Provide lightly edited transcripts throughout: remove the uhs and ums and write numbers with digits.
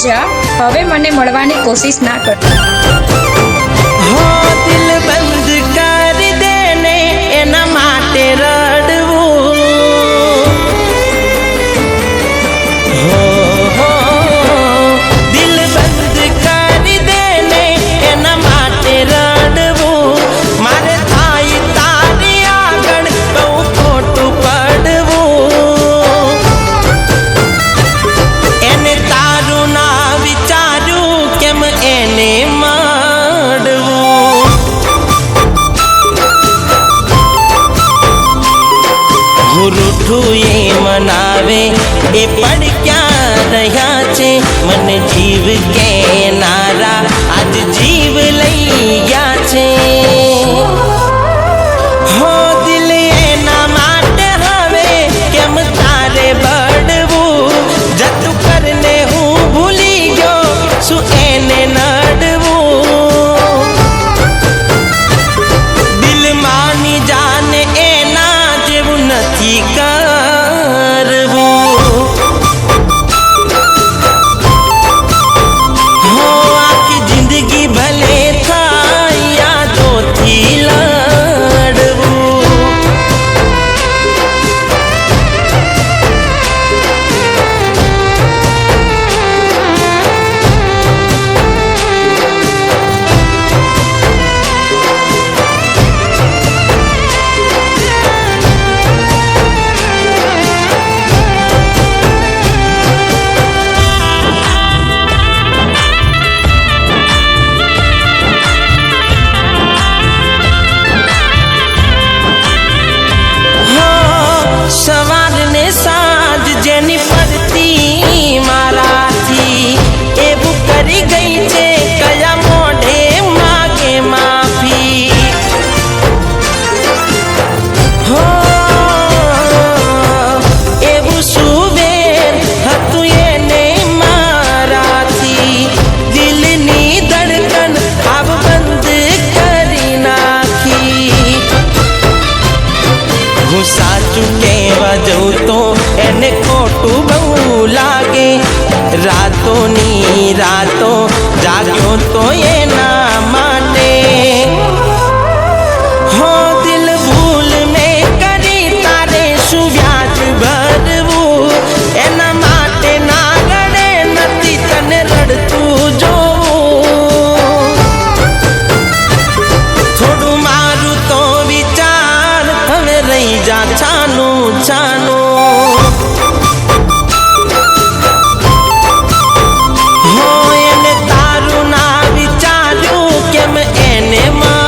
જા, હવે મને મળવાની કોશિશ ના કરતા. હો દિલ બંધ કરી દે ને એના માટે રડવું. હો દિલ બંધ કરી દે ને એના માટે રડવું. મારે થાય તારી આગળ બહુ ખોટું પડવું. એને તારું ના વિચારું કેમ એને મળવું. હું રૂઠું એ મનાવે એ પણ ક્યાં રહ્યા છે. મને જીવ કે નારા આજ જીવ લઈ ગયા છે. હો દિલ એના માટે હવે કેમ તારે બળવું. જતું કરને હું ભૂલી ગયો શું એને નડવું. દિલ માની જાને એના જેવું નથી કરવું. હો આખી જિંદગી ભલે થાય યાદોથી લડવું. સવાર ને સાંજ જેની પડતી મારાથી એવું કરી ગઈ છે કયા મોઢે માગે માફી. હો એવું સુબેર હતું એને મારાથી. દિલની ધડકન આવ બંધ કરી નાખી. હું સાચું કહેવા જઉં તો એને ખોટું બહુ લાગે. રાતોની રાતો જાગ્યો તો એના માટે. હો દિલ ભૂલ મેં કરી તારે શું વ્યાજ ભરવું. એના માટે ના રડે નથી તને રડતું જોવું. થોડું મારું તો વિચાર હવે રહી જા છાનું છાનું. હો એને તારું ના વિચાર્યું કેમ એને મળવું.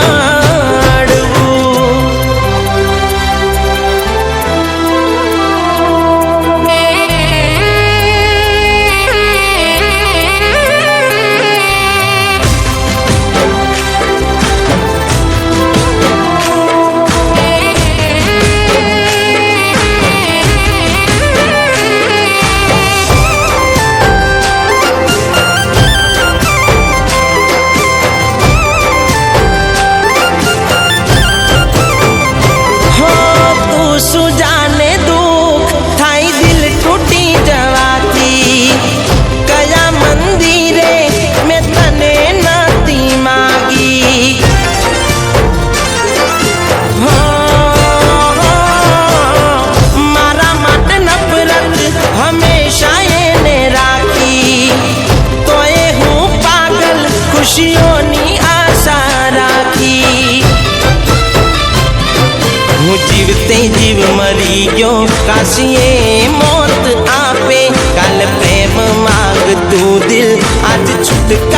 હો તું શું જાને દુઃખ થાય દિલ તૂટી જવાથી. કયા મંદિરે મેં તને નથી માગી. હો મારા માટે નફરત હંમેશા એને રાખી. તોય હું પાગલ ખુશીઓની આશા રાખી. હું જીવતે જીવ મરી ગયો કાશીએ મોત આપે. કાલ પ્રેમ માંગતું દિલ આજ છૂટકા